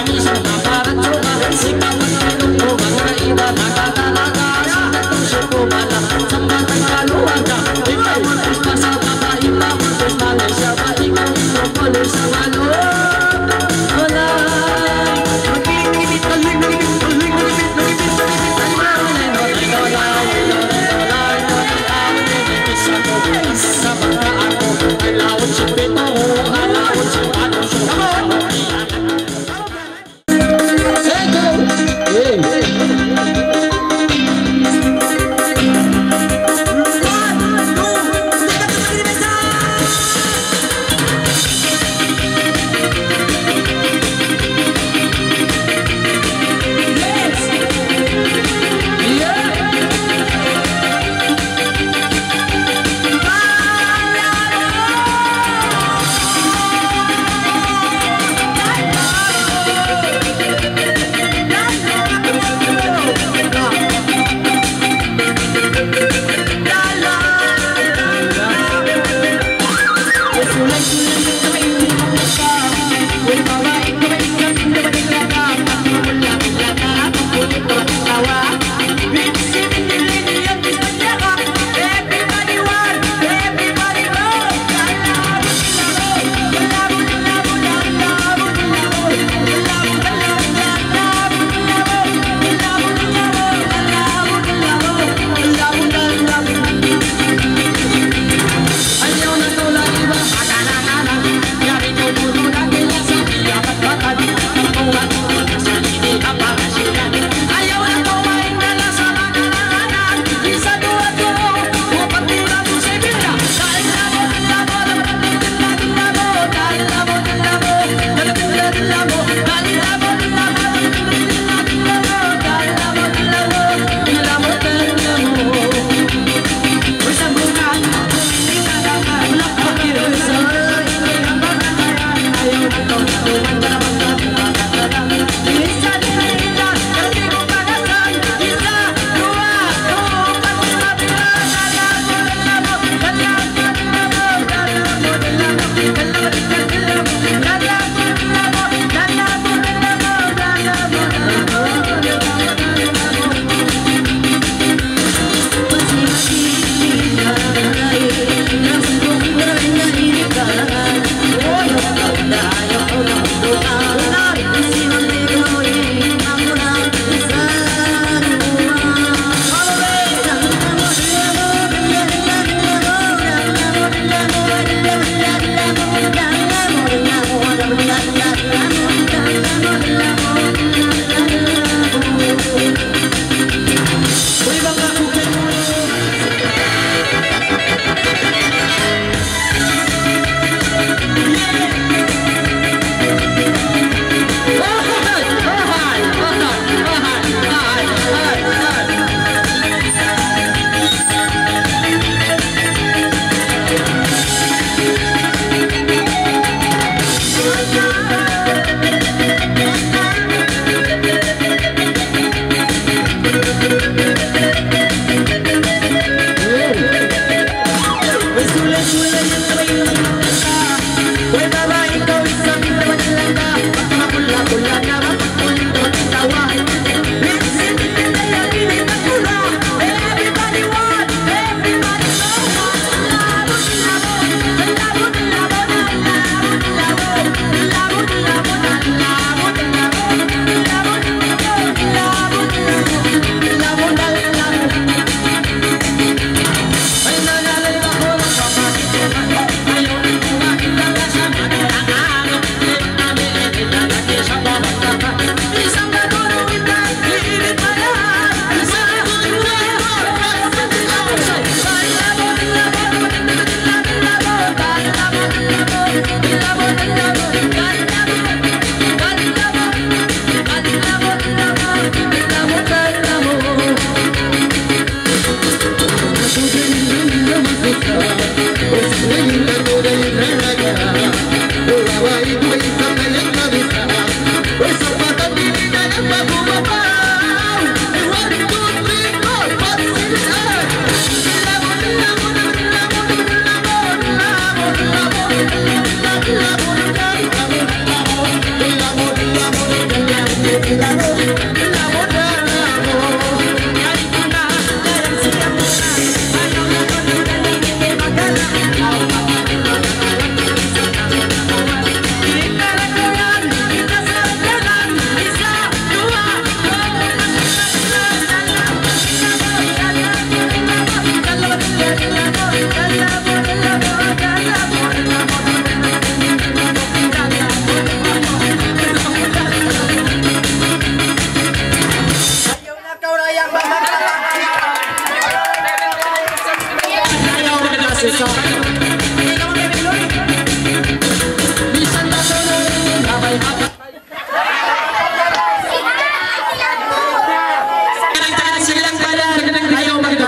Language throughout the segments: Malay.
Bisa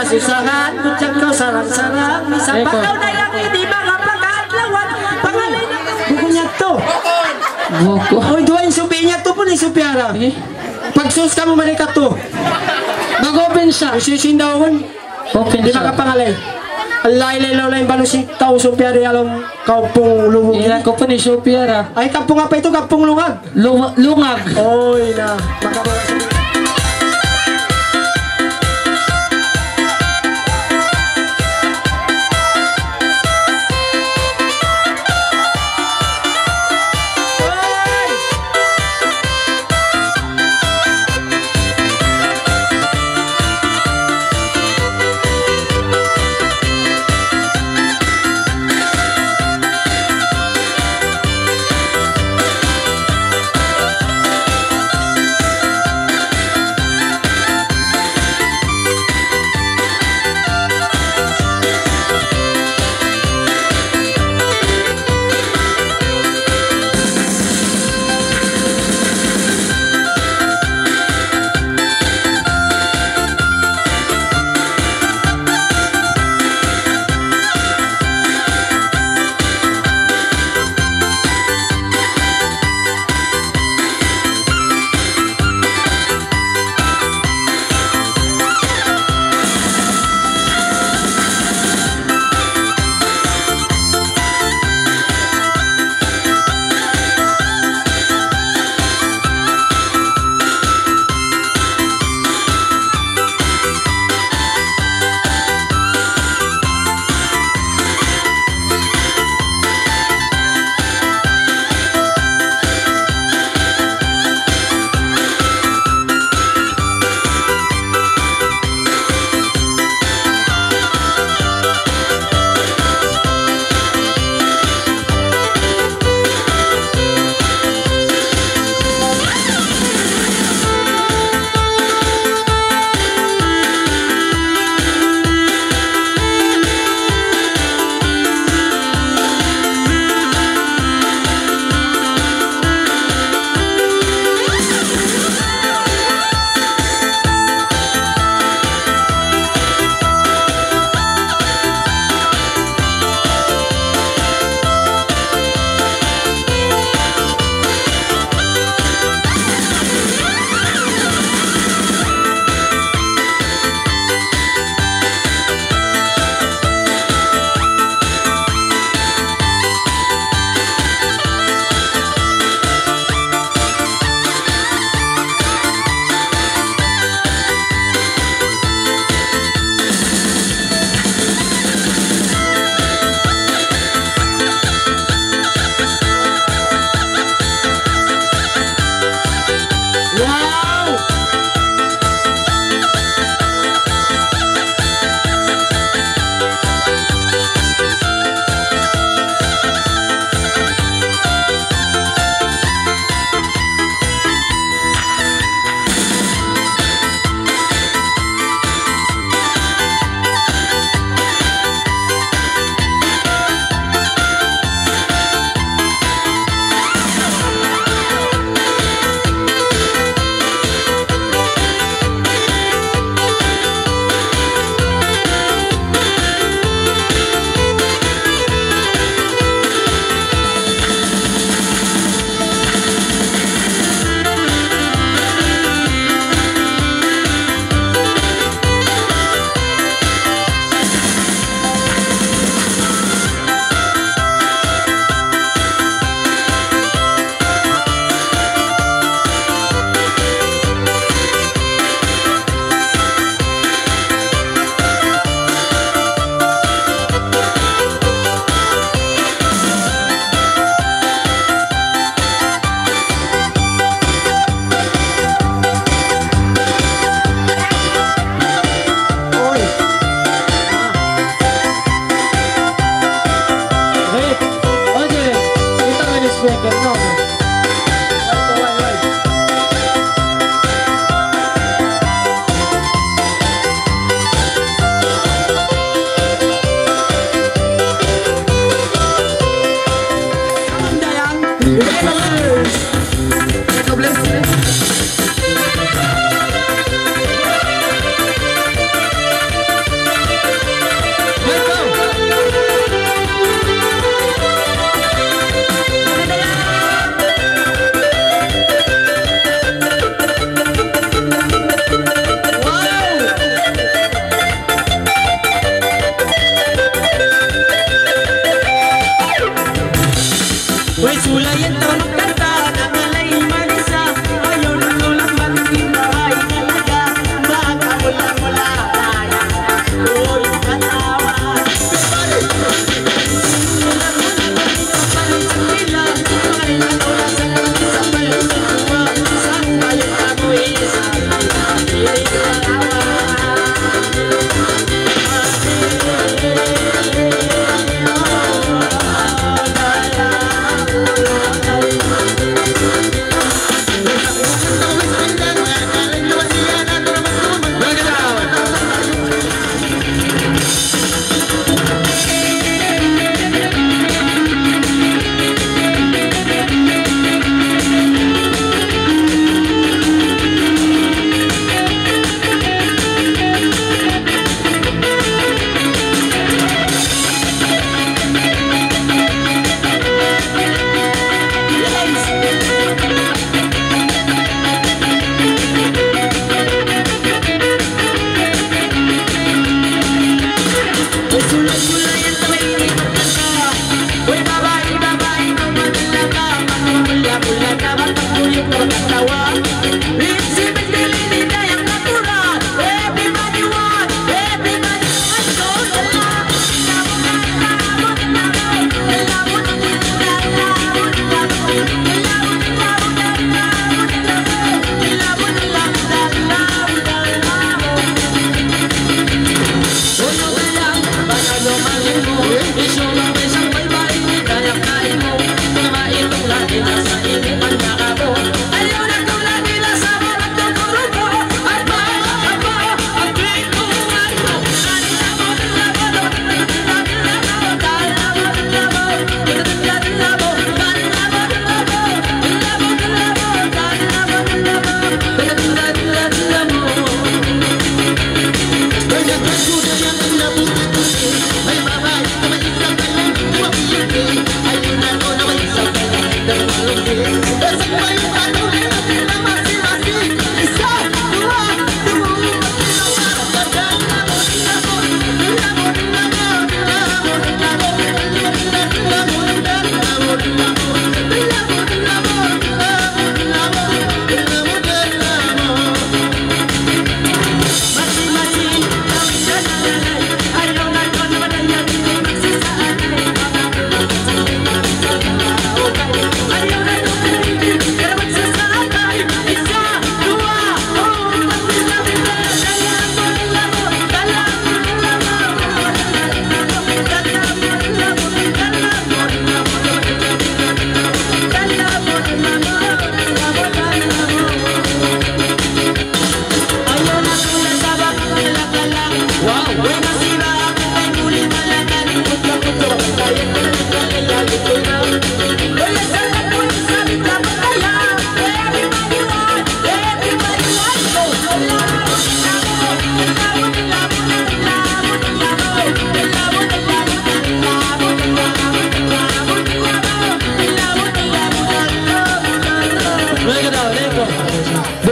Susahan, kucang ko sarang-sarang, misang pakaw na lang, hindi mga pagkatlawan, pangalay na buko niya to. Buko? Oy, duwa yung supi niya to po ni Supiara. Pagsus ka mo manikat to. Mag-open siya. Isisindawan. Open siya. Di makapangalay. Alay-lay-lay balusing tao Supiara yalang kampung lungag. Ilan ko po ni Supiara. Ay, kampung apa ito? Kampung lungag? Lungag. Oy na. Makabawas.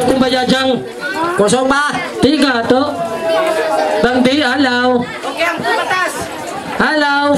kung bayajang. Kosong ba? Tiga to. Bangdi, alaw. Okay, ang batas. Alaw.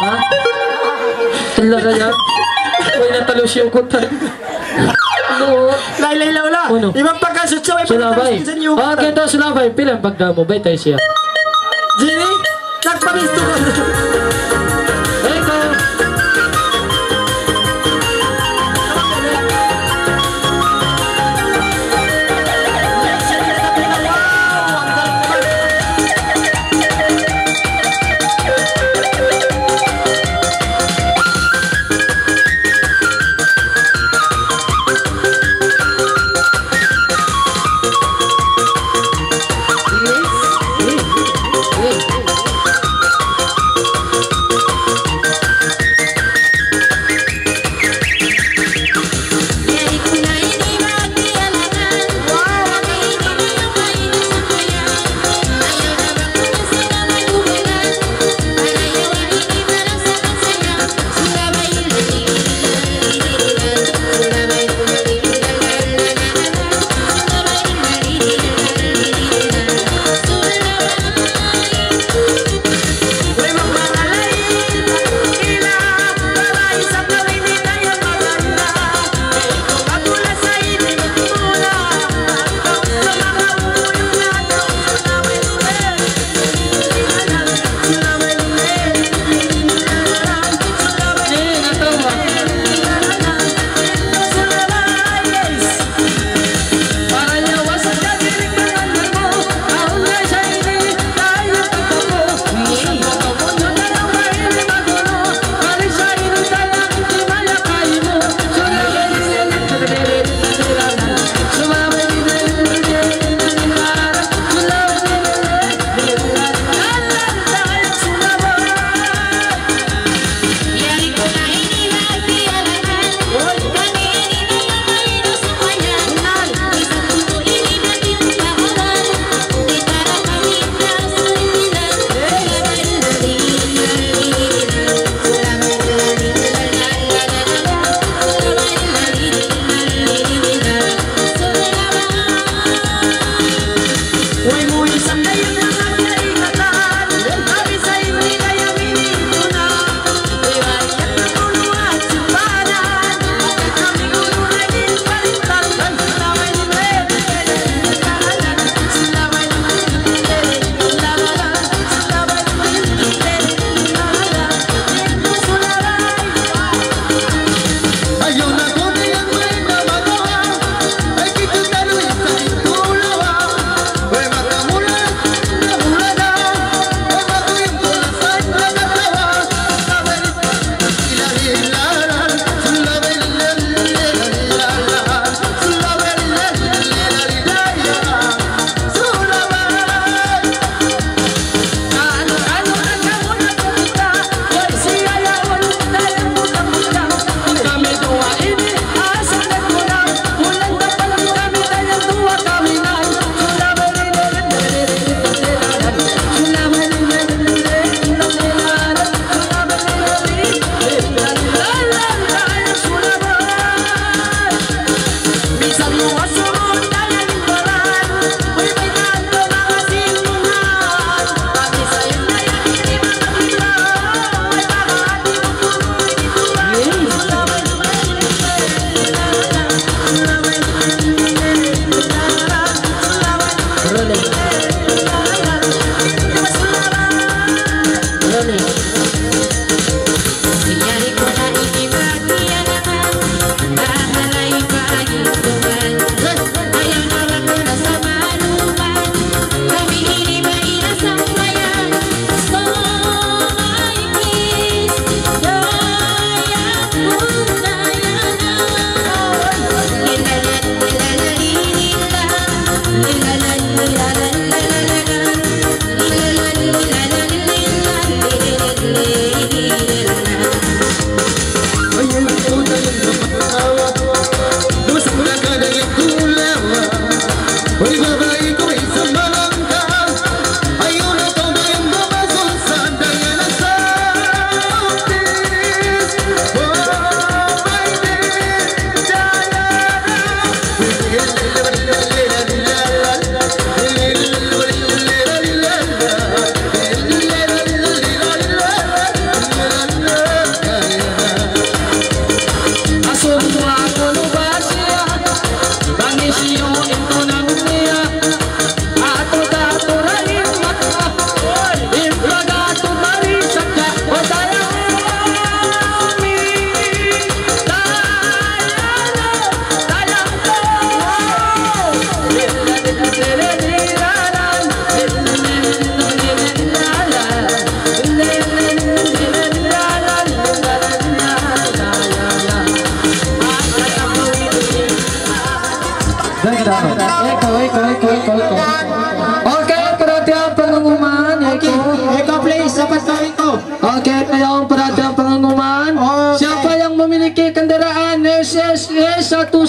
Ha? Talaga yan? May natalo siya ko tayo. Ano? Laylay laula. Ano? Ibang pagkasutsaw ay Sulabay. pagkasutsaw niyo. Okay, ito sulabay. Pilang pagdamo. Bay tayo siya. Jimmy, nagpamisto ko. Eko.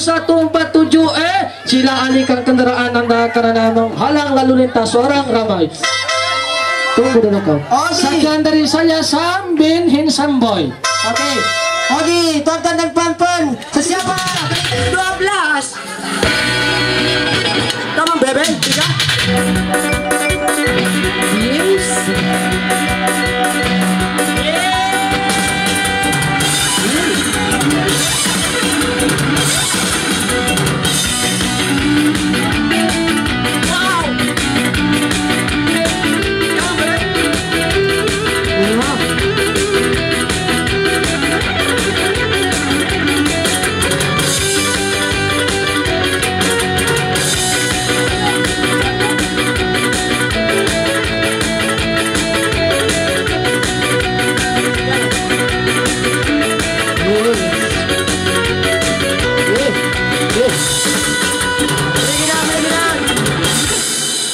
sa tumba tuju sila alikang kendaraan anda karena menghalang lalu lintas seorang ramai. Tunggu dulu kau. Sekian dari saya Sam bin Hinsamboy. Oke. Oke, tonton dan pan-pan. Siapa? 12. Come on, baby. 3. Yes.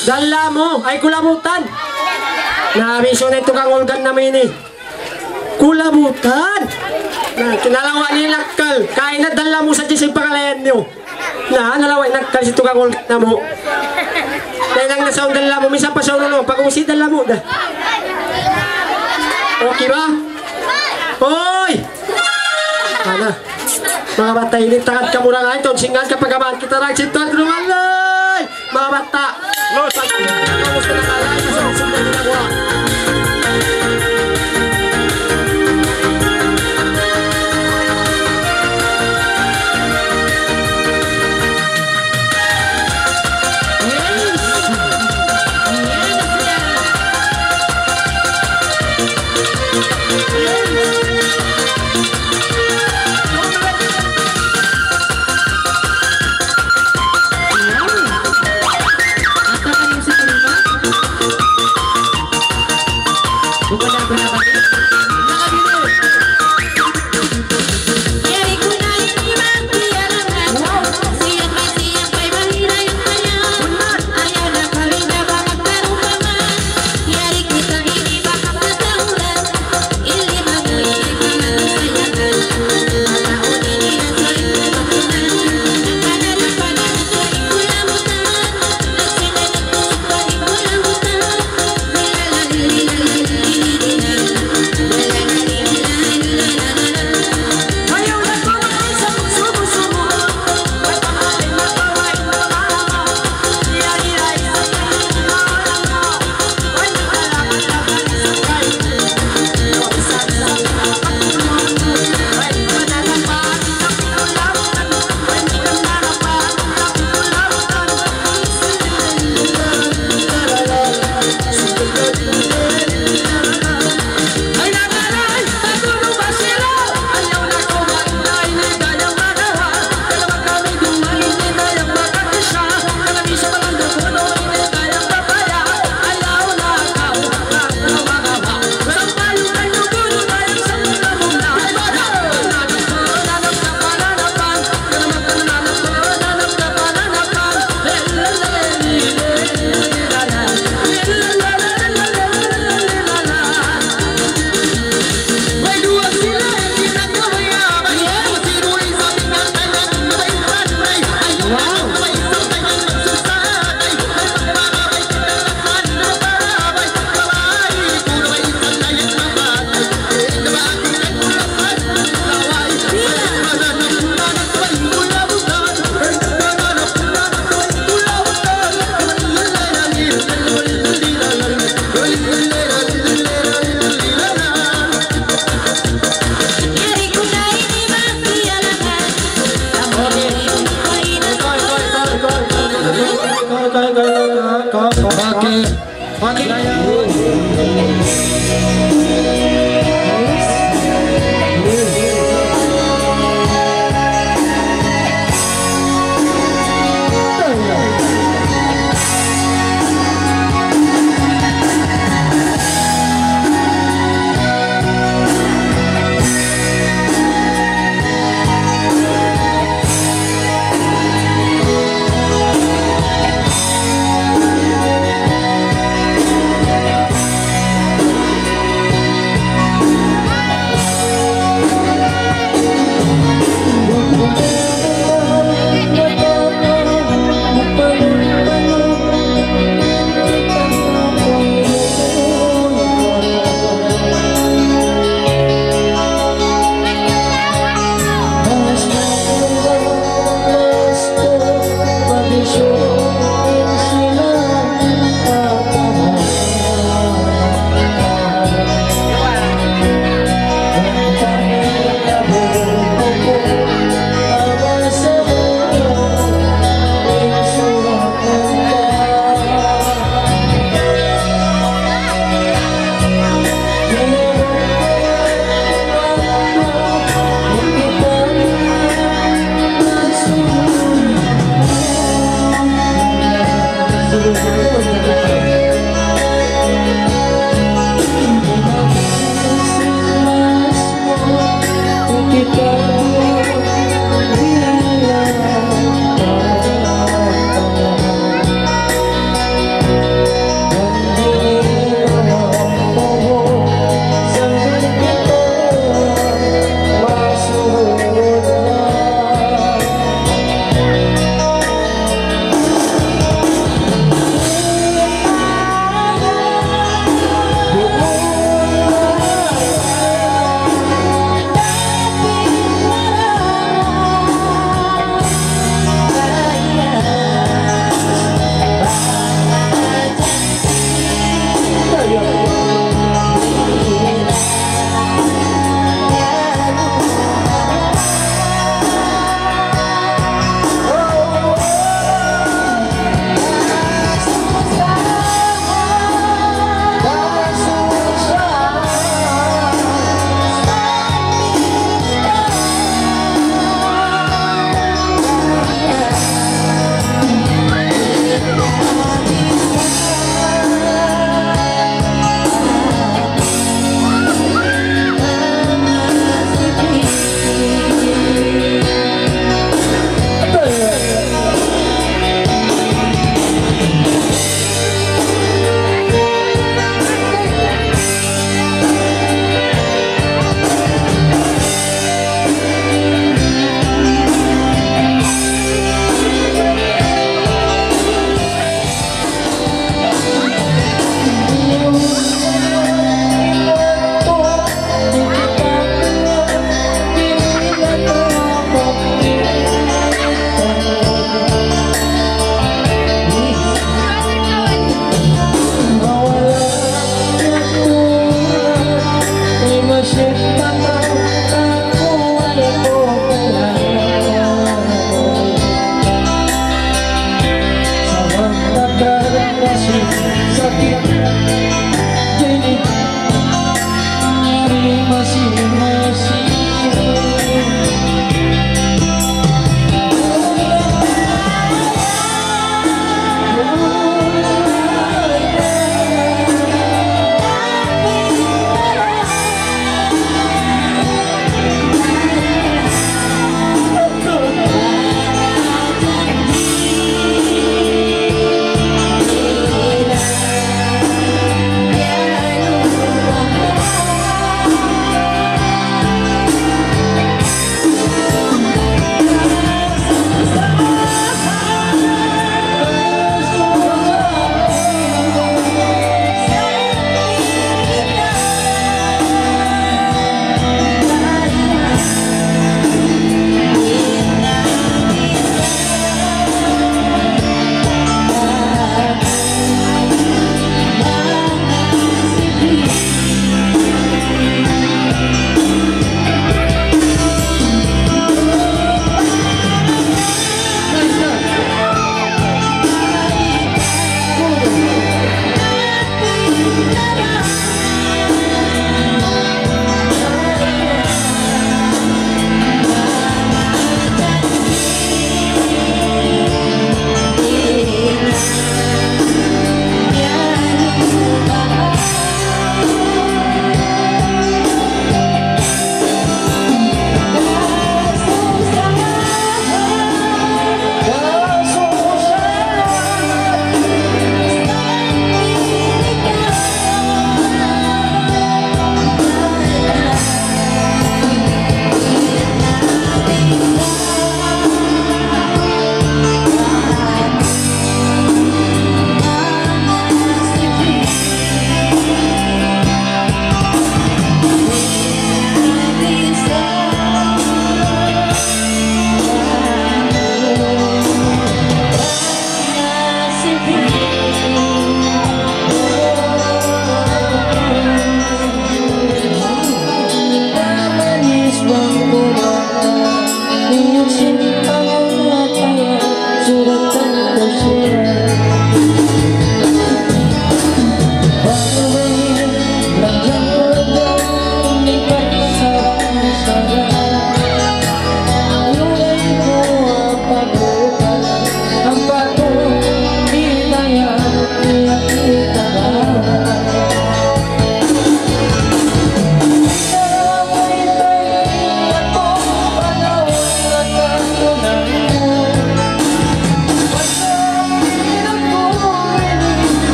Dala mo ay kulabutan. Nabiso na ito kang organ namin eh. Kulabutan. Na kinalawa ni nakal. Kaya na dala mo sa jisig pakalayan nyo. Na nalawa nakal si ito kang organ na mo. Dahil lang nasa dala mo. Misa pa sa ulo. Pag-usi dala mo. Okay ba? Hoy! Ana. Mga bata, inintakad ka muna nga ito. Singan ka pagkamaan kita rin. Sintuan rumalay! Mga bata! Los! Vamos ka na kalay. Masang na ginagawa.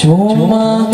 Cuma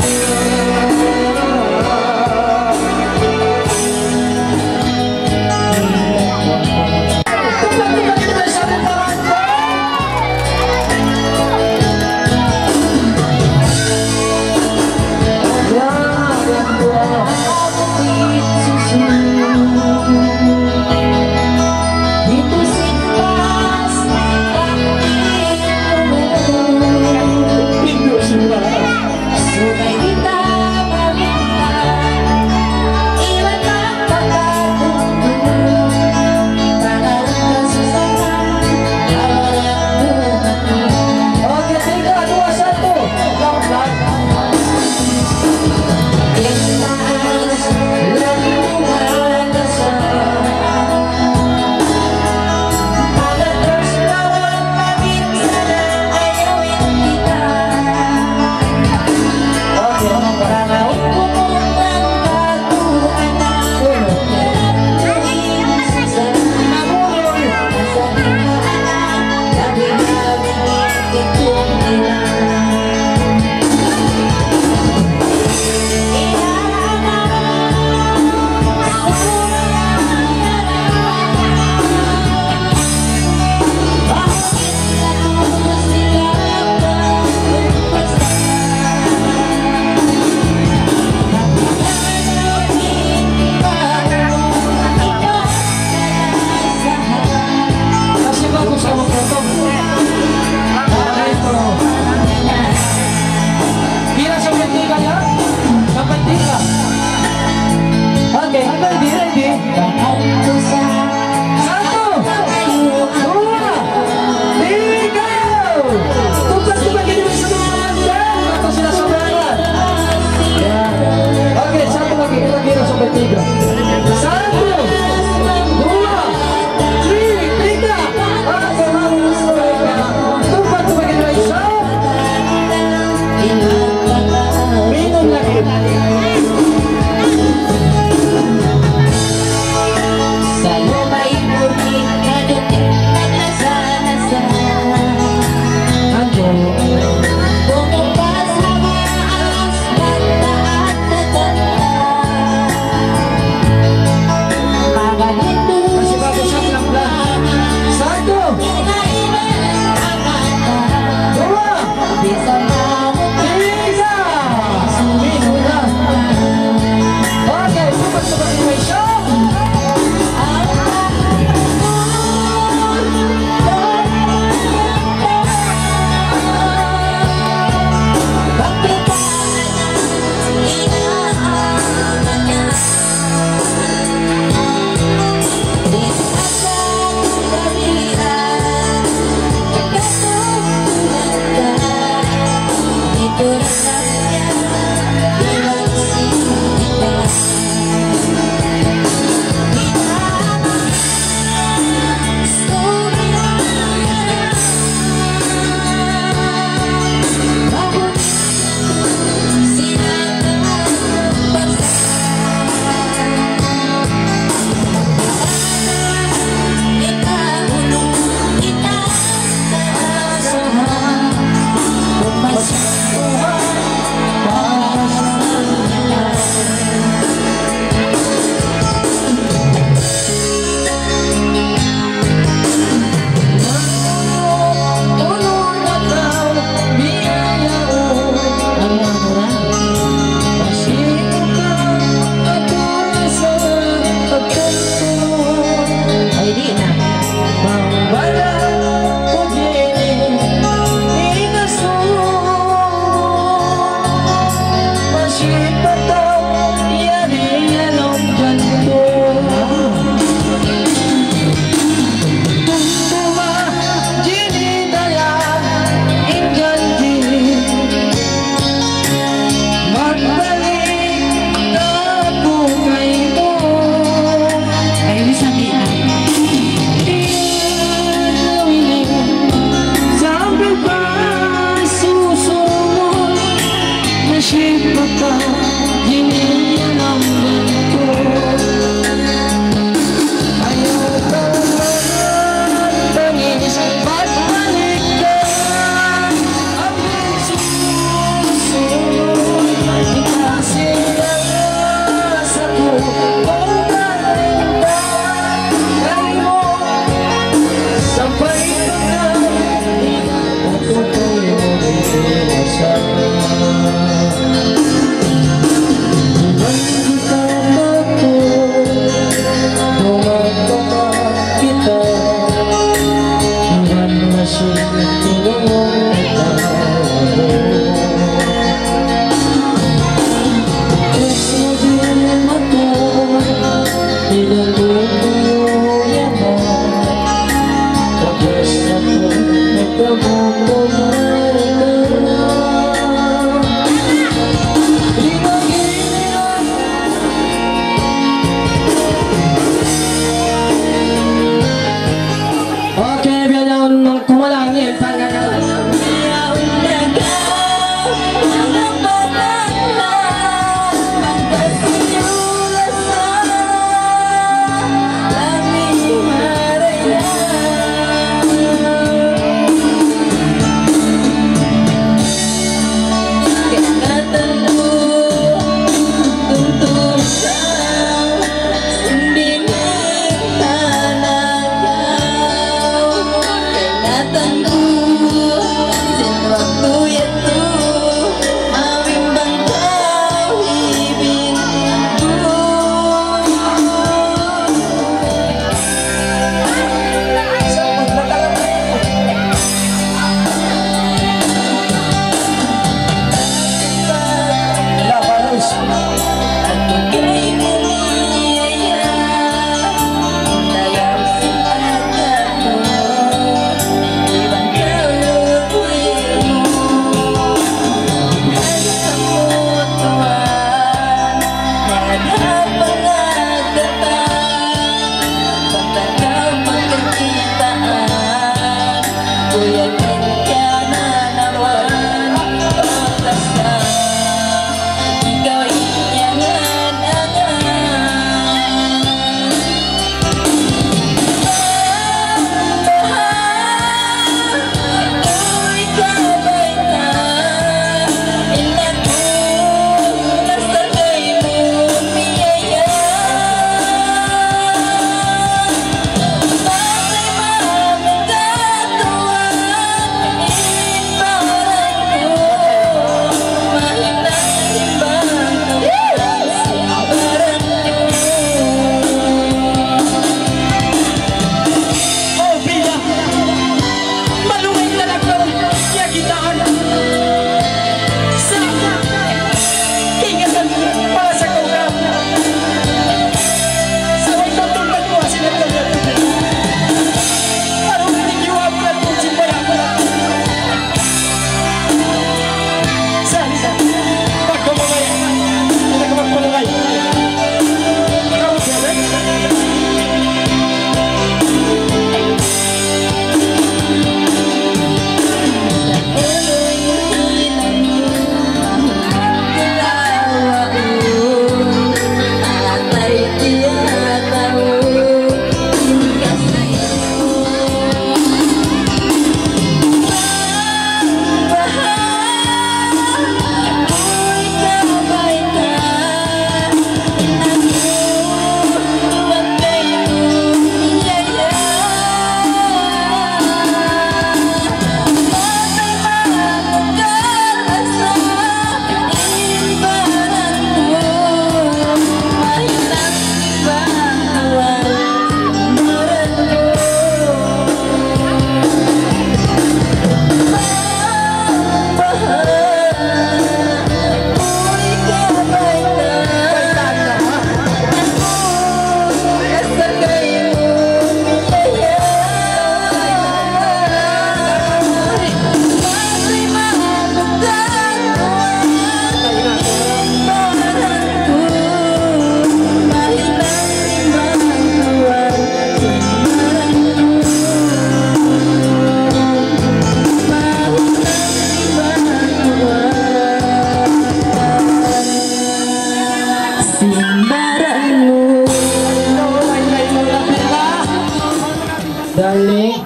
Darling.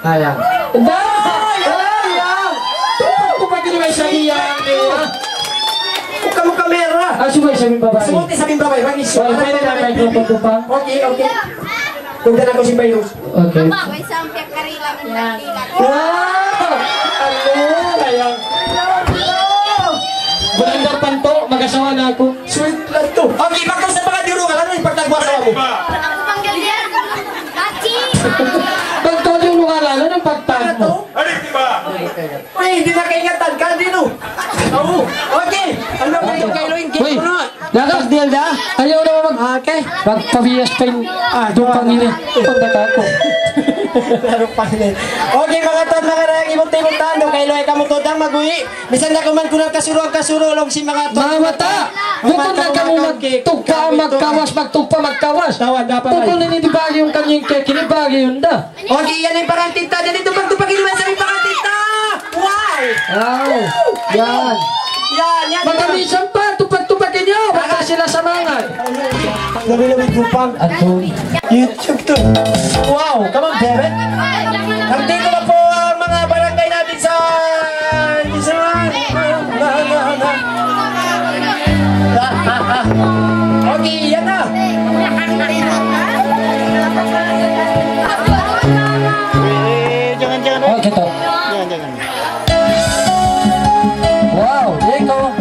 Ayan. Darling! Kung pag may sabihan niya. Huwag ka mo kamera. Subay sabihin babae. Sumuti sabihin babay. Well, pwede na may tupang. Okay, okay. Punta na ko si Bayos. Okay. May sampyak karila ng kandila. Wow! Ano? Ayan. Bulandar panto, mag-asawa na ako. Sweet lang to. Okay, bakit sa mga dirungan, ano yung pagtagwasawa mo? Ang panggalian. Achi! Pagtol yung nungalan, anong pagtag mo? Uy, hindi na kaingatan ka, Dino. Oo. Okay. Ano ba yung kailoin? Uy, lakas deal da. Ayaw na mag... Okay. Magpabiyas pa yung... Doon pangili. Pagdaka ako. Laro pa rin. Okay, mga tad, mga rayang ibunti-buntaan. Doon kailoy ka mo to dang magui. Bisan na kuman kunang kasurong si mga to. Mga mata! Bukod na kami magtugpa, magkawas. Tawad, dapat ay. Bukod na nitibagi yung kanyang kinibagi yun da. Okay, yan yung parantita. Dito pagtupagin naman sa aming parantita. Wow! Wow! Yan. Yan. Magkamisan pa, tupag-tupagin nyo. Baka sila sa mga. Labi-labi tupang. Ato. YouTube to. Wow, come on, David. Nandito na po ang mga barangay natin sa... Okay, yan na. Okay to. Wow, ikaw.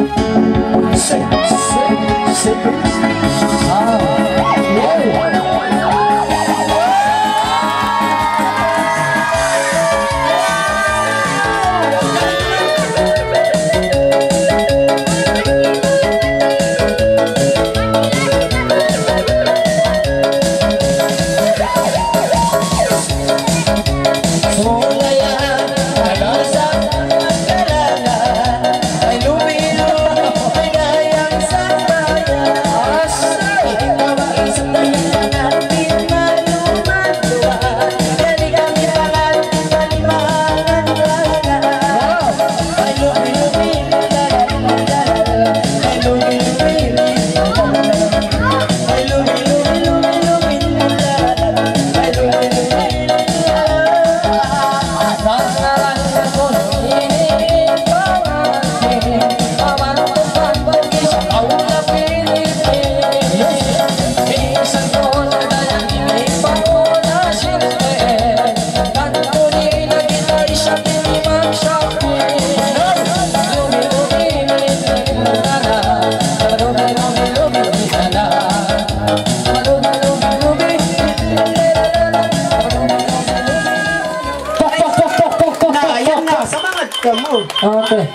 Okay.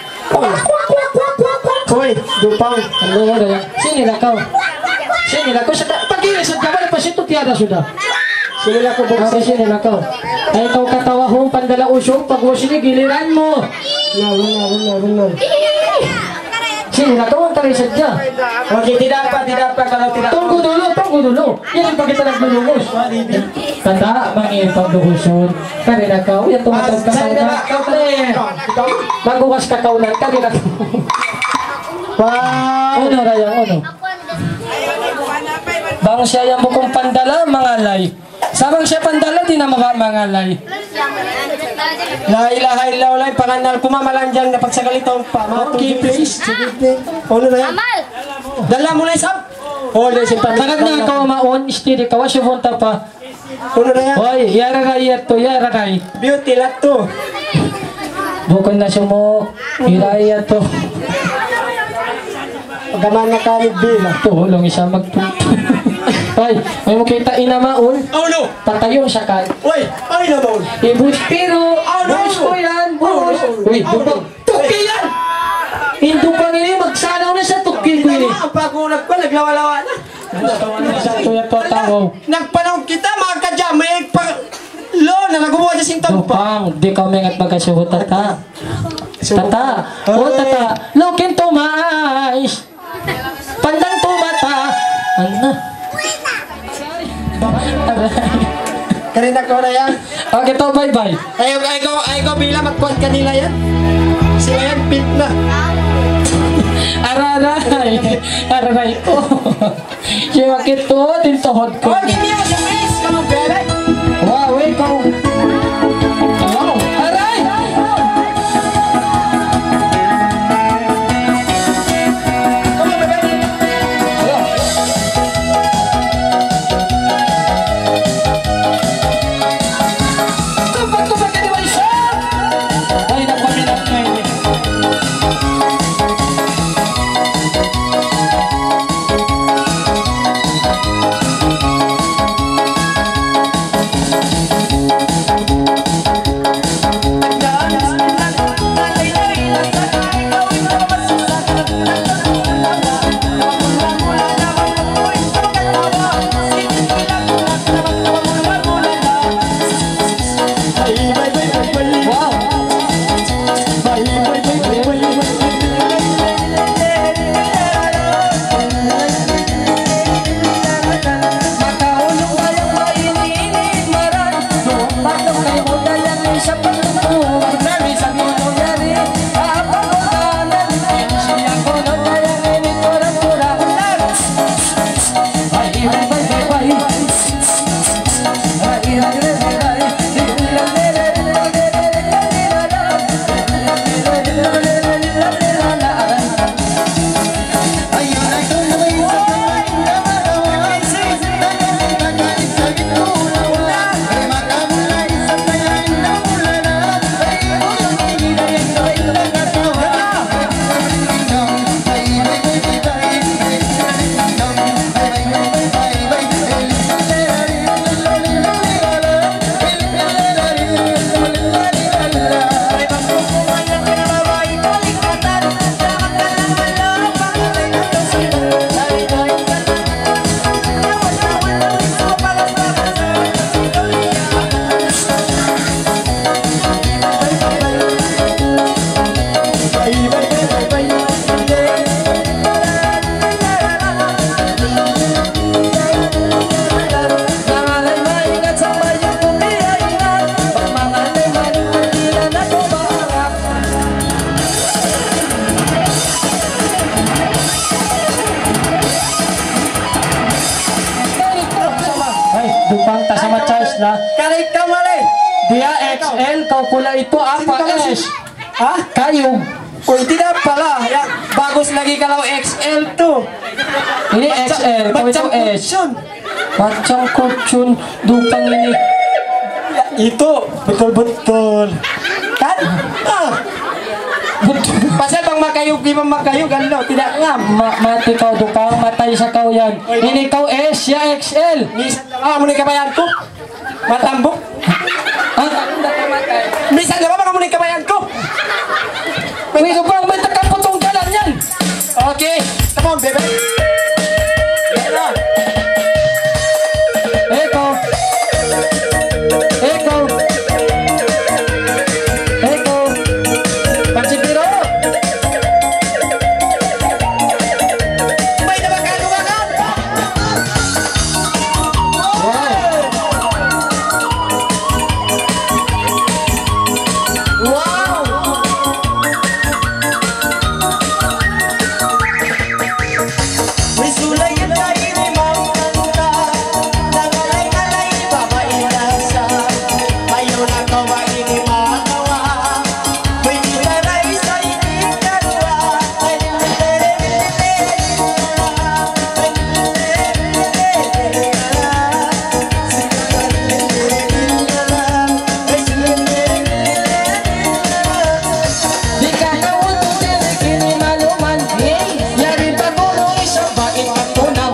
Hoy, dupang. Ano nga yan? Sinilakaw. Sinilakaw. Pag-iisad ka ba? Pasito tiyada sudah. Sinila ko bukas. Okay, sinilakaw. Ay, ikaw katawa hong pandala usok. Pag wasili, giliran mo. Wala. Sinilakaw ang tarisad ka. Okay, tidak pa. Kalau tidak. Tunggu dulu. Yan ang pag kita naglulungos. Tanda, mangin pagduhuson. Karinakaw, yan tumatag ka na. Magbukas kakaunan, karinakaw. Wow. Ano rayang, ano? Bang siya yung bukong pandala, mangalay. Sabang siya pandala, di na mangalay. La ilaha illallah, panganal kumamalan dyan na pagsagalito pa. Okay, please. Ano na yan? Amal! Dala mo na isap. Oh, lesin pa. Tagat na ikaw maon, istiri ka, wasyo punta pa. Ano na yan? Hoy, yara ray. Beauty lang to. Bukod na siya mo, hiraya to. Pagkaman na kanig bila. Tulong isa magpunta. Hoy, may mo kita inamaon. Oh no! Patayo siya ka. Uy! Ay naman! Ibus pero, Oh, no! bus ko yan, bus. Uy, dupang. Tuki yan! Hindu pa nili, magsanaw na sa tukin ko ini. Ang pagunag ko, naglawa-lawa na. Sa tuya to tawaw. Nagpanong kita, mga kadyam, may lo na nagumuha sa sintang pa. Dupang, di kami at magkasuho tata. Tata, o tata, lokin to mais. Pandang to mata. Ano? Karina ko na yan. Okay to, bye-bye. Ay ko bila, magkuhan ka nila yan. Sila yan, pit na. Araray ko. Siya wakit to, din tuhod ko. Oh, give me a space, come on, baby. Wow, wait ko. kita sama Charles na. Karik ka mali. Dia XL, kau pula itu apa S? Ha? Kayong. Uy, tidak pala. Ya, bagus lagi kalau XL tuh. Ini XL, kau itu S. Macam kucun dupang ini. Ya, itu betul-betul. Kan? Pasal Bang Makayu, Bang Makayu kan lo tidak ngam. Mati kau dupang, matay sa kau yan. Ini kau S, ya XL. Muli kabayanku. Matambuk. Bisa nggak apa muli kabayanku? Ini dupang, may takaputong jalan yan. Oke, come on baby. Eko. Pansipiro. May nabagan. Wow. Misulay kita ini mangkanta, nagalay-galay babailasa, mayo na kawa ini makawa, may nilay sa ining dalawa, ay Di ka kawutong dili kini maluman. Yari pagulong isa bakit pagtunaw.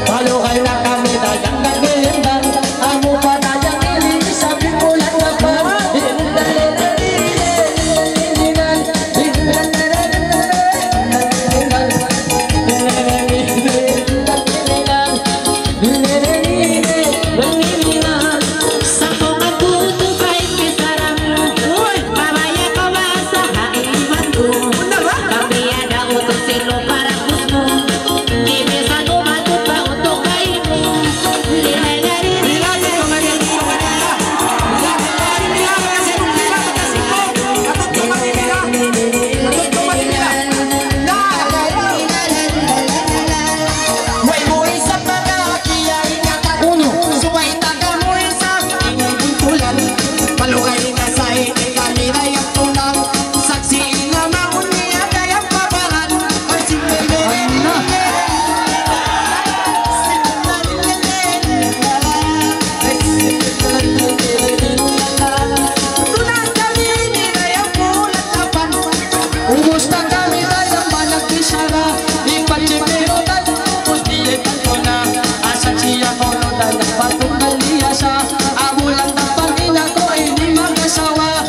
Malukay na kami dayang naghihindan. Amo pa dayang ili sabi ko lang na pa. Ubus na kami dayang banag kisara. Ipachipiro dayang ubus dili tagona. Asa siya kono dayang batong naliyasa. Abulan na pangina ko hindi mag-asawa.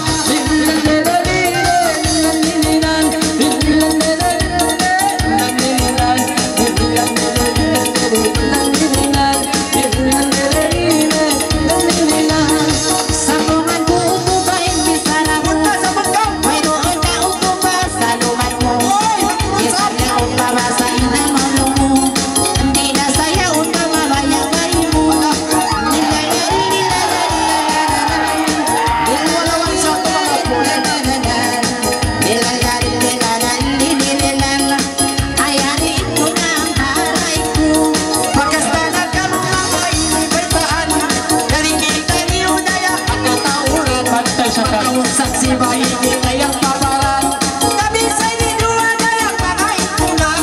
Saksi bayi kita yang paparan, kami sini dua dayak pakai tunang.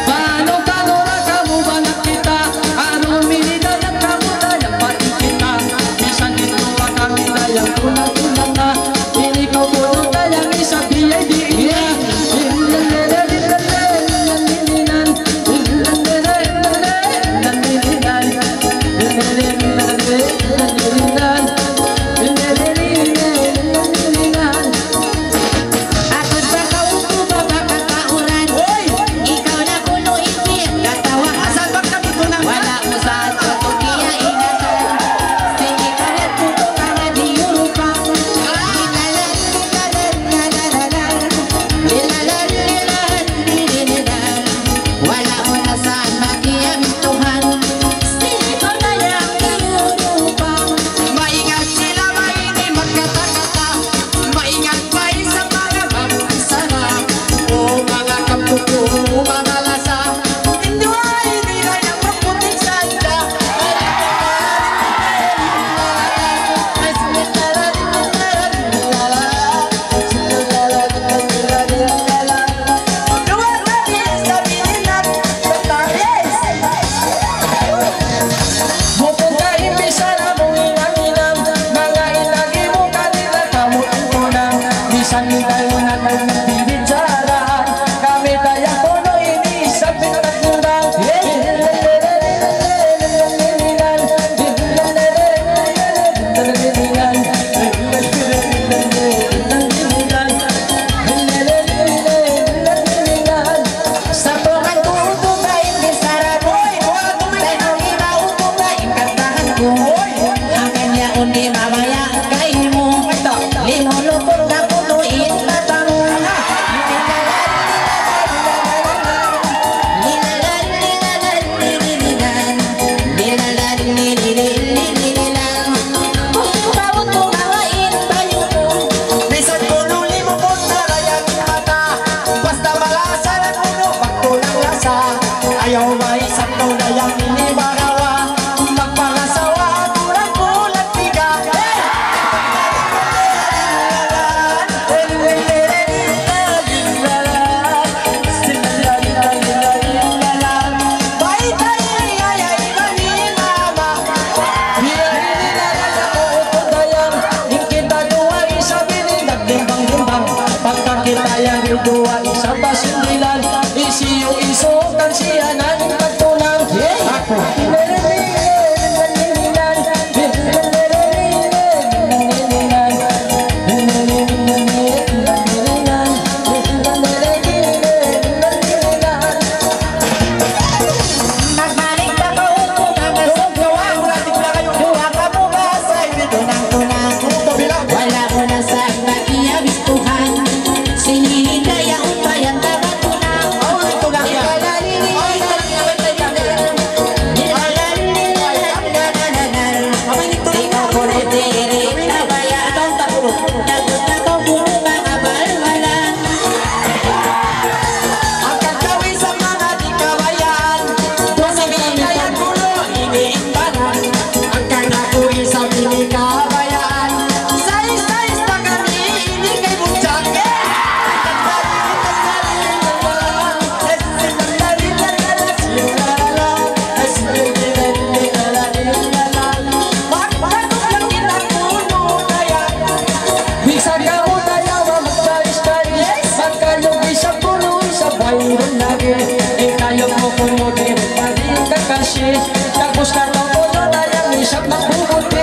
Paano ka nora kamu banag kita? Anong minidayang kamu dayang pati kita? Bisan dito kami dayang tulang-tulang na. Ini kau puno dayang isa biyay di iya. Buscar ang puno na yung isang magbubuti.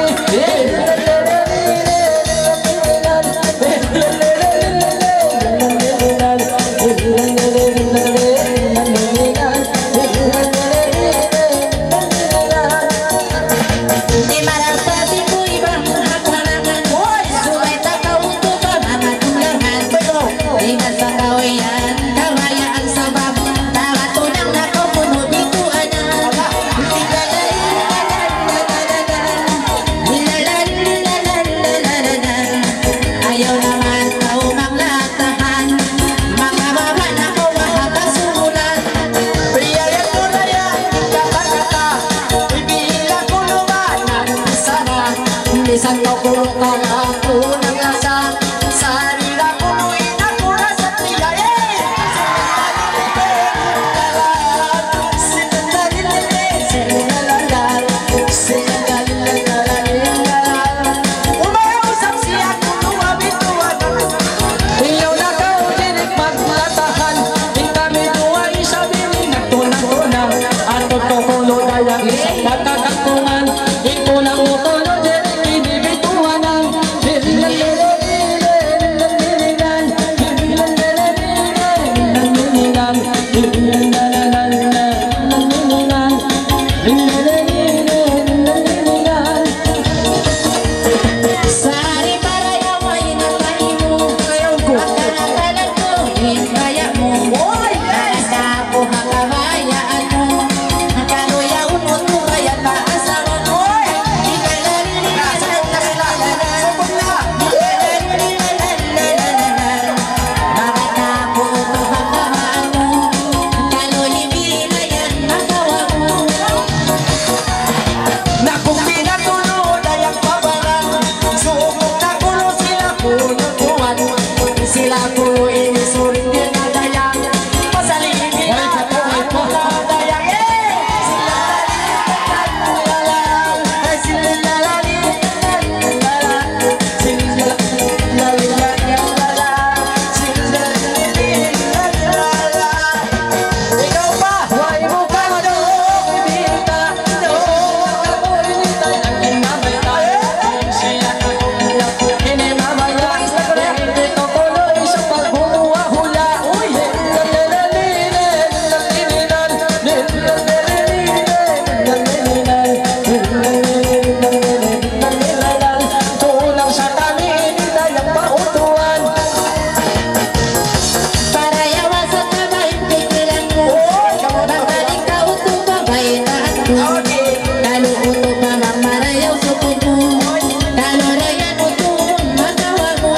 Di marapati ko ibang hakalangan. Subay takaw to ka mga tulangan. Ingat sa kawayan, kamayaan sa bab. Nakatunang nakapuno dito anak. Ayaw naman tao maglatahan. Mga baba na ko makakasulat. Priyayan ko na yan, kata-kata. Ibihila ko naman ang sana. Minsan makulong ka ako ng lasa. Sarila ko luin ako na sa priyayan. Umausap siya kung lumabituan. Iyaw na ka o dinig maglatahan. Di kami tuwa isabili nagtunang-tunang. At tutukulo dayang isang pagkakakungan. Itunang utulo dinig inibituanan. Sari para yaway na tayo. Akala-akala ko, kaya mo. Nakasa ko hakabayaan mo. Nakaroyaon mo to kaya paasawa mo. Bakit na po ito hakamaan mo? Kalolibi na yan magawa mo. Nakong pinatulod ay ang pabaran. Sumok na kulo sila punutuan. Sila kulo inisurin din na dayang. Pasalibin na mga dayang. Sila lalalalang. Sila lalalalang. Sila lalalalang. Ikaw pa, huwag mo ka madoong ibita. Doon ka mo inita ng inamay. Siya ka kung inimamay. Hindi ko kuloy sa pagbubuha-hula. Uy, tulang sa kami, hindi tayong pautuan. Para yawa sa tabay, pikilan mo. Babalik ka uto, babay na ako. Lalo uto pa mamarayaw sa puto. Lalo rayan uto, magawa mo.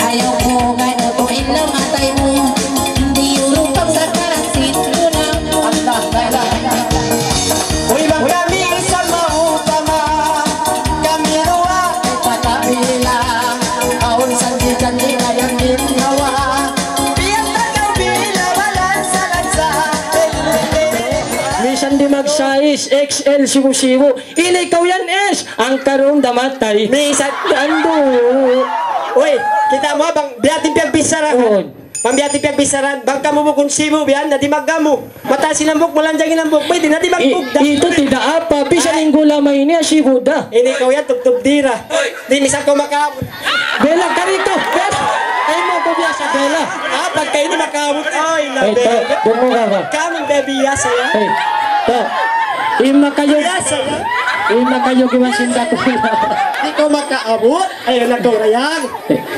Ayaw ko ganutuin lang atay mo. Hindi urupang sa karansin mo lang. Uy, bang kami isang mautama. Kami ruwa ay patapila. Aon sa gigan di kayang ginawa. Biyang tagaw binawalan sa lansa. Misan di magsayis, XL siwo-siwo. Ikaw yan, S. Ang karong damatay. Misan, ando. Uy, kita mo bang biyatin piyag bisaran. Bang biyatin piyag bisaran. Bang kamo mo kung siwo, biyan, na di magamo. Mata sinambok, malanjangin ang buk. Pwede na di magpugda. Ito tidak apa. Bisa linggo lamay niya, siwo da. Ikaw yan, tugtugdira. Di misan ko makaabot. Bela, karito. Bela. Ay mo ko biya sa Bela. Pag kayo ni makaabot. Ay, na Bela. Dumo ka ba? Kaming bebiya saya. Hey, to. Ima kayo. Ima kayo gimasinda ko. Di ko makaabot. Ayun na ko rayan.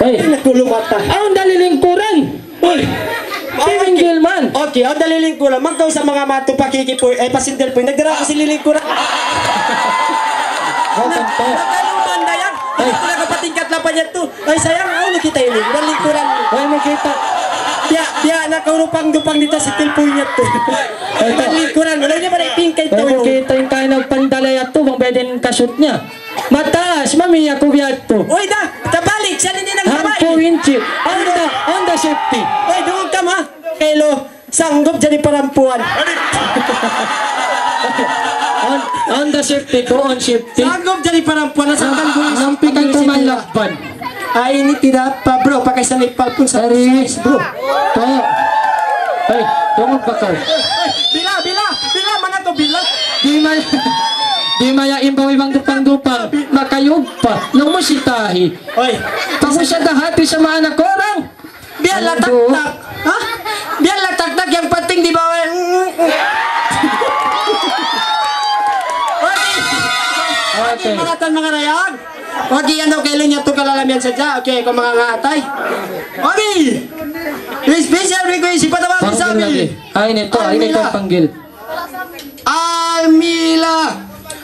Ay, nagkulumata. Ang dalilingkuran. Uy. Kevin Gilman. Okay, ang dalilingkuran. Magkaw sa mga mato pakikipoy. Ay, pasindelpoy. Nagdara ko si lilingkuran. Nagkaluman na yan. Ay, nagapatingkat na pa niya to. Ay, sayang. Ako nakita yun. Dalilingkuran. Ay, makita. Biya, nakaurupang-dupang dito si Tilpoy niya to. Ay, dalilingkuran. Wala niya ba na ipingkay to. Ay, makita yung kain ng pandalay at to. Bang pwede ng kasut niya. Mataas, mamiya ko biya to. Uy, tabalik. Siya hindi nang babae. Hampo inchi. On the safety. Uy, doon ka ma. Kelo, sanggup jadi perampuan. On the safety ko, on safety. Sanggup jadi perampuan. Nasangkan ko yung Nampikan ko man lakban. Ay, ini tidak pa bro, pakai salipal pun sa Aris, bro. to. Ay, tungod pa ka. Bila, mana to bila? Di maya imbaw ibang dupang-dupang, makayog pa, nung musitahi. Oy, Tapos siya dahati sa mga anak ko, rang. biar latak-tak. Ha? Biar latak-tak yang penting di bawah. Okay. Mga tan mga rayag. Okay, ano kailan niya to kalalamian sadya? Okay, kung mga ngatay. Okay. Special request, ipatawa ko sa Panggil lagi. amin. Ay, nito panggil. Almila.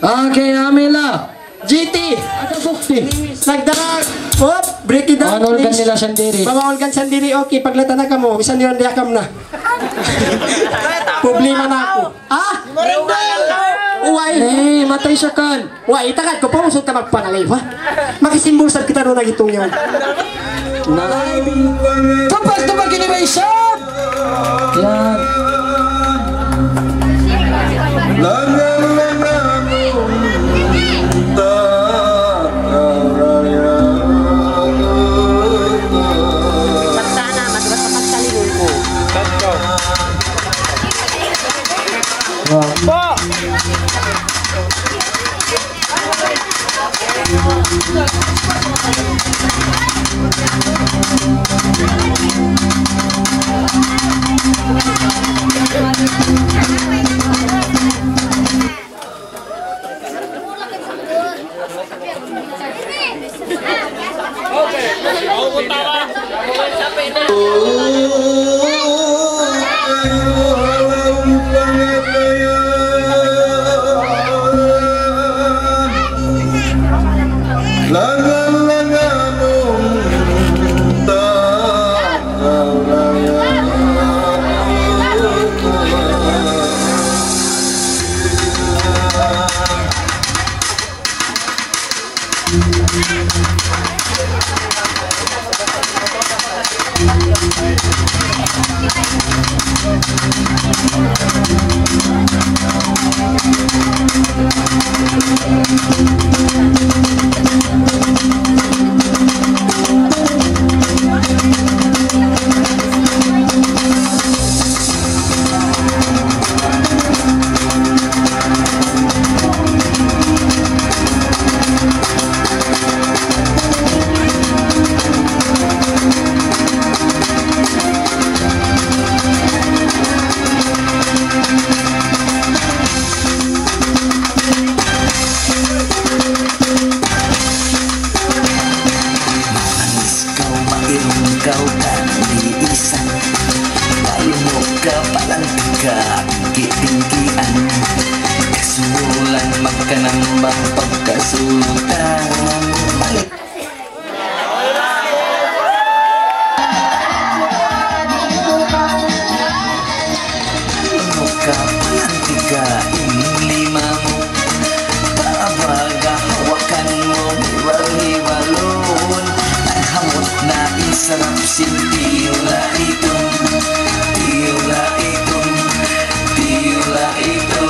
Okay, Amila. GT. Ada bukti. Nagdarag. Hop, break it down. Ano please. nila sandiri? Mga organ sandiri, okay. Paglata na ka mo, isan nilang diakam na. Problema na ako. Ah? Uway. Eh, matay siya kan. Uway, itakat ko po, usod ka magpangalay, ha? Makisimbusad kita rin nagitong yun. Kapag ito mag-innovation! Yan. Sana, matugas sa pagkalingon ko. Magkanambang pagkasutan. Muka palantiga lima mo, pabaga hawakan mo hiwal-hiwalon. Ang hamot na isarap sintiula ito, tiula ito, tiula ito.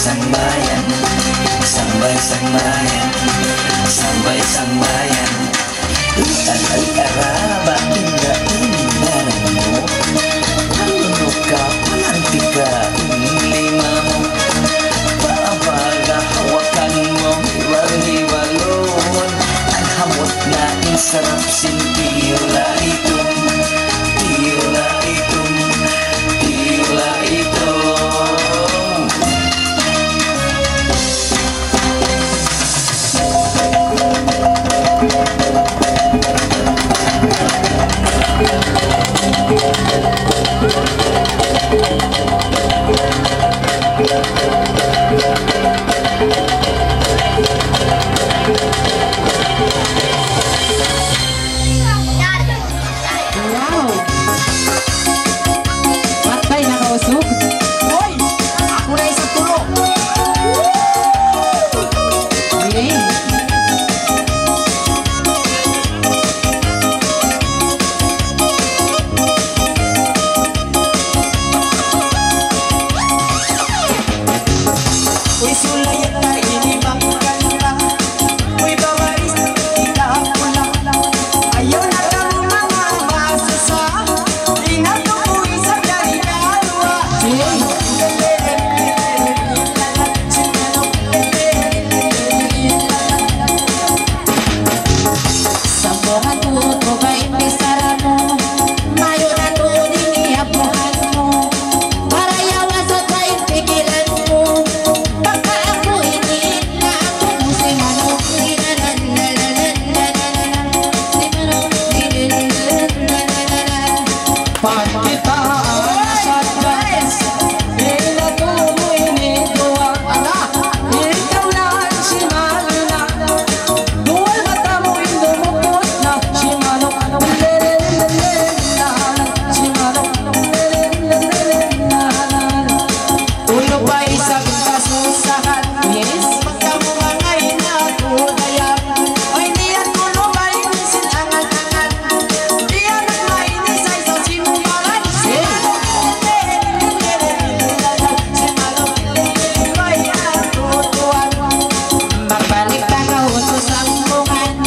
sang bayan, sang bayan, sang bayan. Araba indah-indahmu, ano ka pananti ka lima mo, paabaga hawakan mo hiwal-hiwalon, ang hamot na insarap tiola itong, tiola itong, tiola itong. Wow! Patay, nakausog. Hoy! Ako na isang tulo! Okay. Uy, sulayan na inibang ganda. Uy, babaris na pula. Ayaw na kami mga masasa. Inatukoy sa daligawa. Sa mga tuto ba imbisara mo, mayo na to dinihapuhan mo, para yawas at lain pigilan mo, baka ako iniit na ako mo si Manok, dinalalalalalalalalan, si Manok, dinalalalalalan. Pagkitaan sa Diyos, inatuloy nito ang anak. Ikaw lang si Maluna, duwal mata mo indumukot na. Si Manok, lelelelelelalan, si Manok, lelelelelelalan. Ulo pa isang kasusahan, yes. Pagkamunga ngayon na tunayan. Ay, di at tulo ba inisin angat-angat. Di at mainis ay sa sinumaran. Si Manok, ay ang tutuan. Magbalik pa ka uso sa umbungan,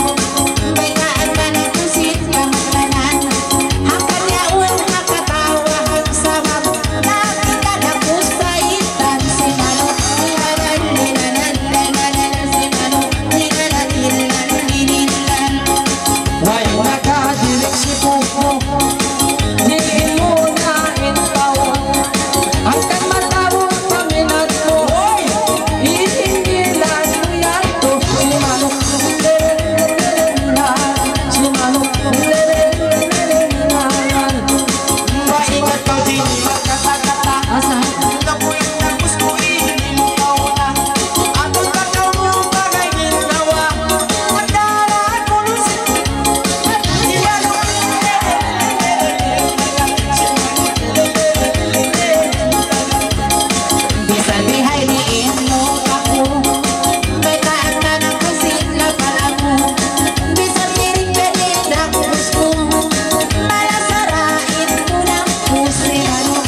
may kaan man ang kusit kamaglanan. Hanggang yaon makatawahang samam, nakita na kusaitan si Manok. Nilalan, nilalan, nilalan, si Manok. Nilalan, nilalan, nilalan. Way nakadirik si Pupo, di mo na intawon. Hanggang matawon paminat mo, ihingilan mo yan to. Si Manok, lelelelelelalan, si Manok, lelelelelelalan. Maingat ka din magkata-kata. Asa? Nakuin na gusto inilaw na. Ato takaw mo bagay ginawa. Magdala ako lusin. Si Manok, Bisan bihay ni Inok ako, may kaan na ng kusit na pala mo. Bisan tiring galing na gusto, malasarain mo ng pusi. Manok,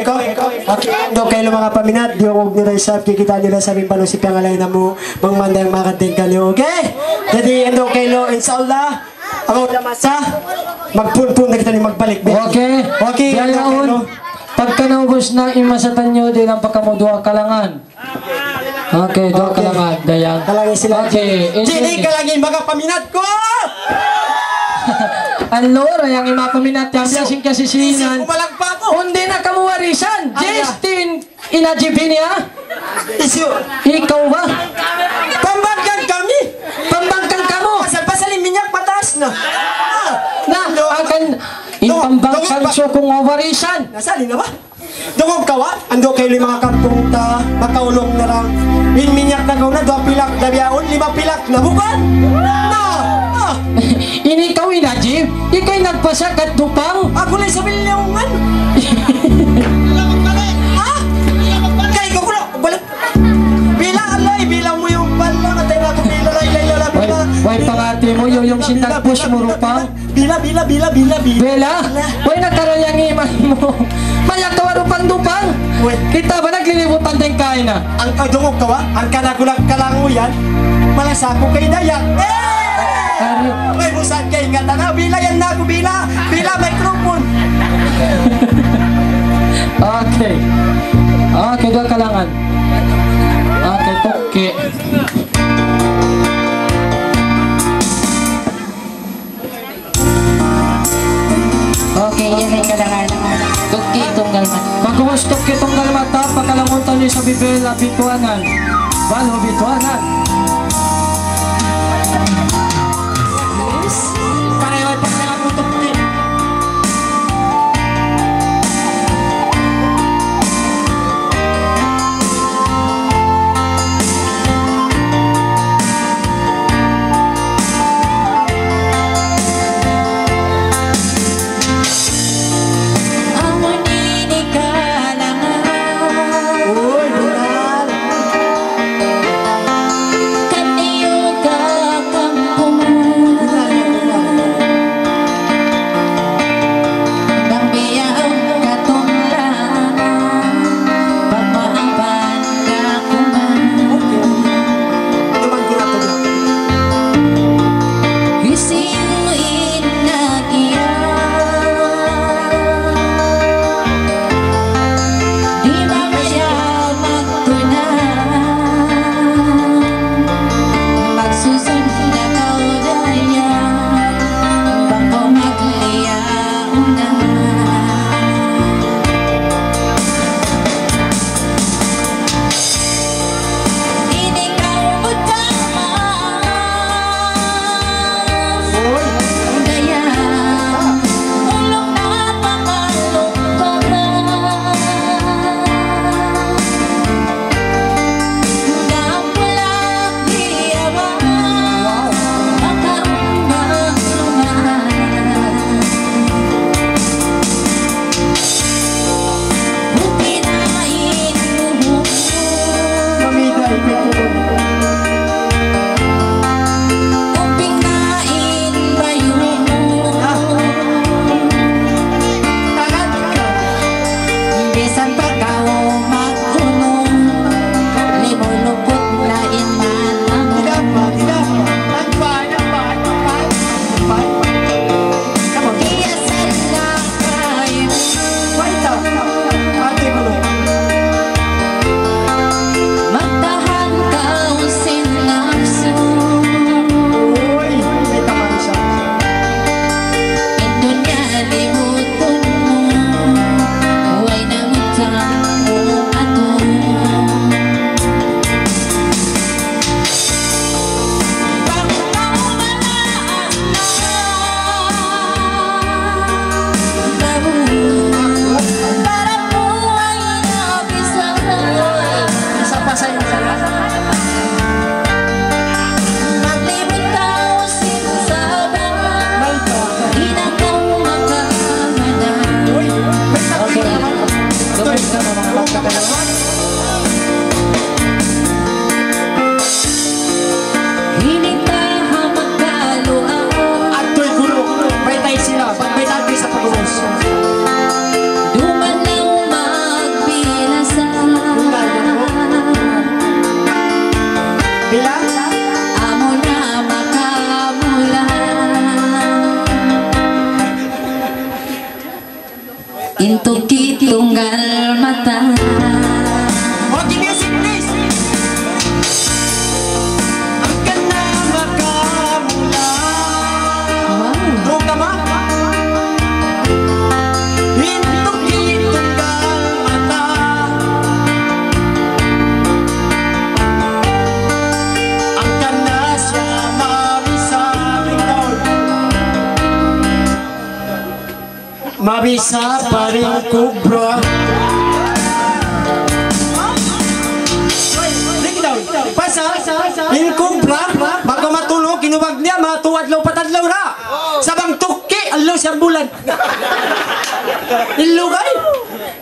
ikaw. Okay, do kayo mga paminat, di ako nila sa kikita nila sa pano si pangalay na mo mangmandang makatin ka niyo. Okay? Jadi ando kayo inshallah. Ako na masa magpunpun na kita ni magbalik. Okay. Okay. Dayaon. Pagka naubos na imasatan nyo din ang pagkamudua kalangan. Okay, dua kalangan. Dayang. Kalangin sila. Okay. Jadi kalangin mga paminat ko. Alora yang imapaminat yang biasing kasisinan. Umalagpa ko. Undi na kamuwarisan. Justin inajibin niya. Isyo. Ikaw ba? Pambangkan kami. Pambangkan kamo. Pasal minyak patas na. Na akan impambangkan so kung warisan. Nasali na ba? Dungog kawa, ando kayo mga kampung ta, makaulong na lang. Minyak na na, 2 pilak na biyaon, 5 pilak na bukan? Na! Ini ikaw inajib? Ikaw'y nagpasa kat dupang? Ako lang sa milyaungan. Ha? Kaya ikaw ko na, balik. Bilang alay, bilang mo yung bala na tayo ako bilalay. Way pangati mo yung sintagpus mo rupang? Bila. Bela? Way nagkarayang iman mo. Mayak tawa rupang dupang? Kita ba naglilibutan din kain na? Ang dungog kawa, ang kanagulang kalango yan, malasako kay dayak. May musad kay nga tanaw, bila yan na ako, bila microphone. Okay. Okay, dua kalangan. Okay, toke. Okay, yan ay kalangan. Tuki tunggal man. Pagkawas toke tunggal mata, pagkalamuntan niyo sa bibela, bituanan. Balo, bituanan. Pareho pag nakaputok din. Kalangan Pabisa paring kubra. Pasal in kubra bago matulog kinubag niya matuwad law patadlaw ra. Sabang tuki allo sa bulan. Ilugay.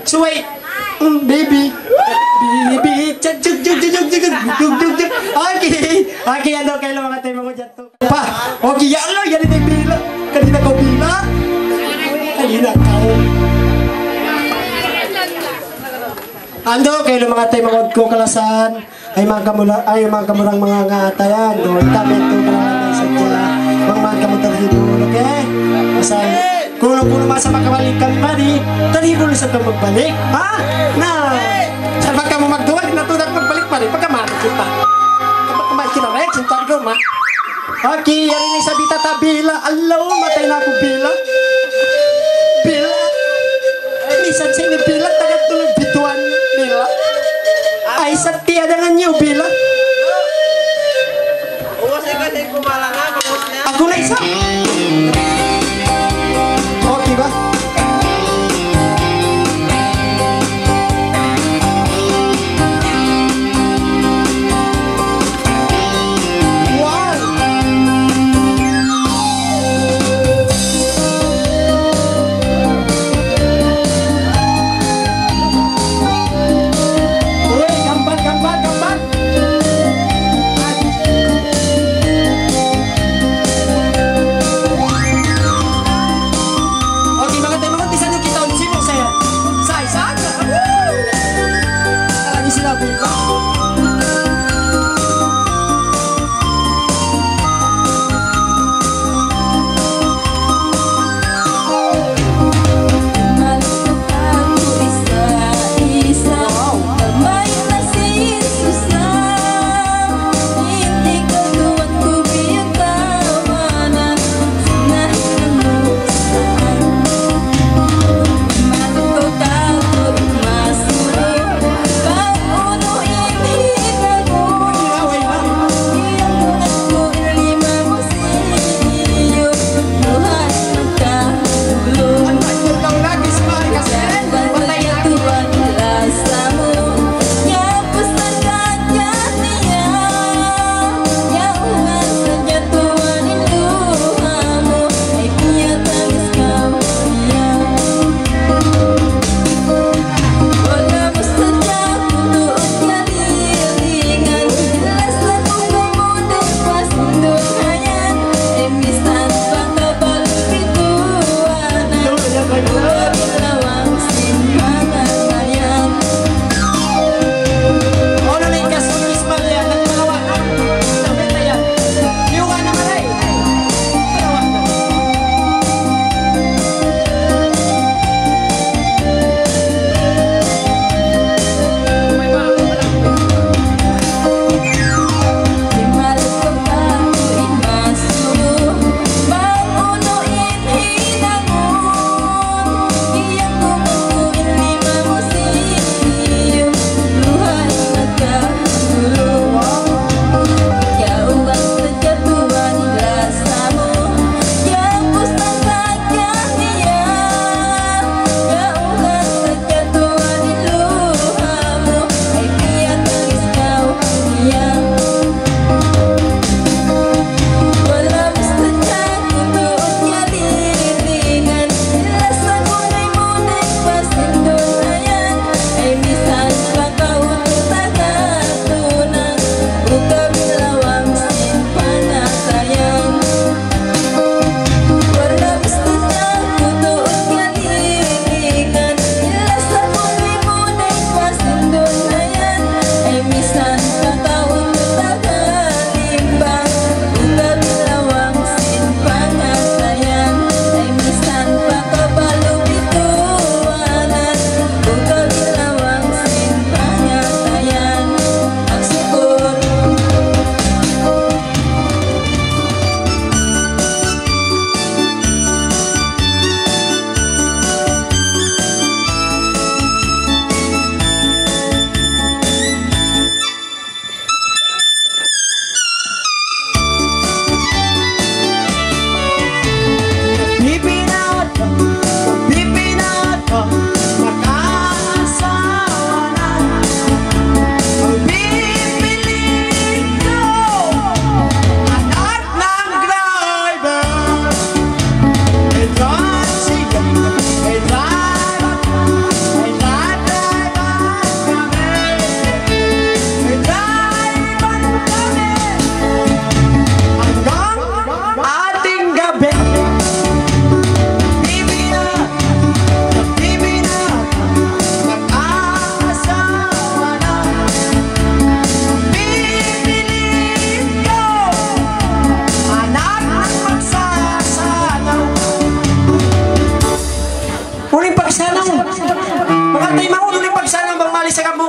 So wait. Baby. Okay, ano kayo mga tayo mga dyan to. Pa, okay, yan lang, yan yung bila. Kanina ko bila. Kanina ka. Ando kayo mga tayo mga ko kalasan. Ay mga kamurang mga ngatayan. Doon kami ito mga sa dyan. Mga kamutang hibul, okay? Masan. Kung masa makabalik kami mali, tali mo sa itong magbalik. Ha? Na! Sa pagka mo magduwag, natunak magbalik pa rin. Pagkamano kita. Kapag kumain kinarek, sintan ko, ma. Okay, yan rin sa bita tabila. Alaw, matay na ako bila. Bila. Minsan sa inyo bila, tagat tulog bituan bila. Ay, sa tiyada nga niyo bila. Ako na isa. Okay ba? Uno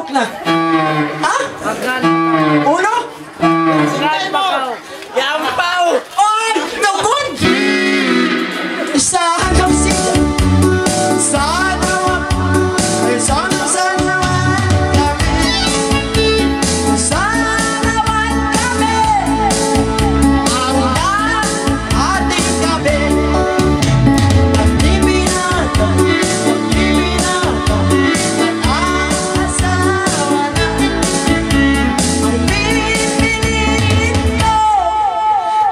manok na. Ha? Uno? Yampaw! Oy! Tugod! Sana siya. Sana ay sana kami. Sana kami. Ang ating gabi. Ang ibinata. Ang asawa na. Ang pipiliin ko.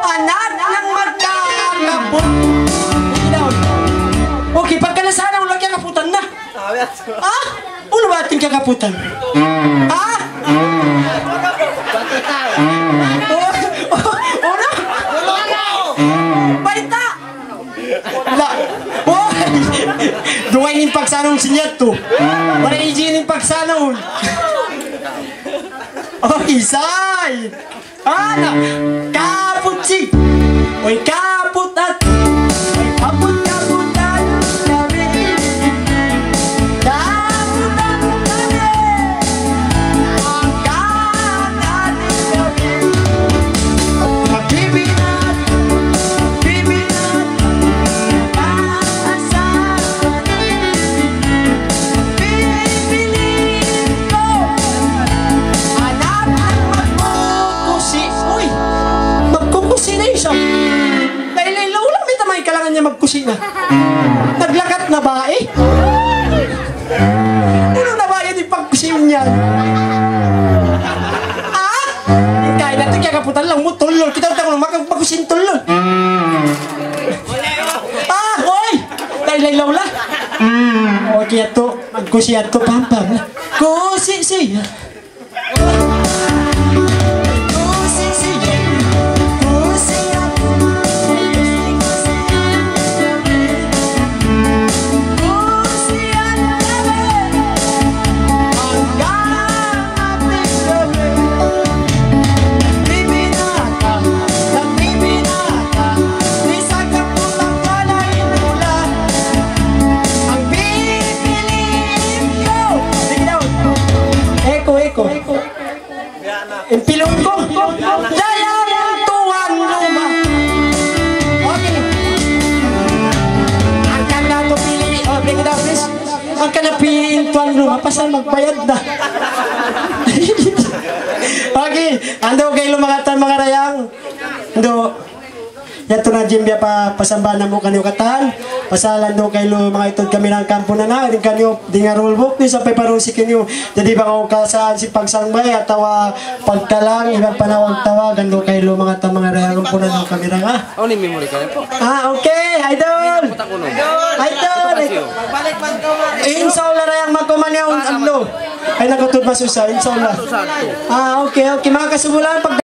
Anak ng magkakapot. Okay, pagka nasana, ulang kakaputan na. Ha? Ulo ba ating kakaputan? Ha? Uno? Baita! La! Hoy! Duway ning pagsanong sinyat to. Marayji ning pagsanong. Okay, say! Ana! Kaput si! Oy, kaput at! Oy, kaput-kaputan kami! Kaputan kami! Ang kanating kami! Magbibinat! Magbibinat! Maasawa na! Pipiliin ko! Anak ang magkukusi! Uy! Magkukusi na isa! Dahil ulang may tamay kailangan niya magkusina. Naglakat na ba eh? Ano na ba yan yung pagkusin niya? Ah? Kaya natin kaya kaputan lang mo tulol. Kita ko magkusin tulol. Ah, oy! Dahil laula. Okay, ito. Magkusi ito. Pam-pam. Kusi siya. Kusi siya. Kusi ako. Impilong ko. Dayang tuwan luma. Okay. Ang kanda to pili. Oh, bring it down, please. Ang kanda piliin tuwan luma. Pasal magbayad na. Okay. Ando kayo lumakatan mga rayang. Ando. Yato na Jimbia pa pasambahan mo kanyo katan. Pasalan do kayo mga itod kami ng kampo na na. Din kanyo di nga rule book ni sa paparusi kanyo. Jadi ba kung kasaan si pagsangbay at tawa pagtalang ibang panawag tawagan do kayo mga rayang po na ng kamera ha. Oh, ni memory ka po. Ah, okay, idol. Idol. Balik man ko man. Insaula rayang magkuman yung ano. Ay nagutod masusa, insaula. Ah, okay, mga kasubulan pag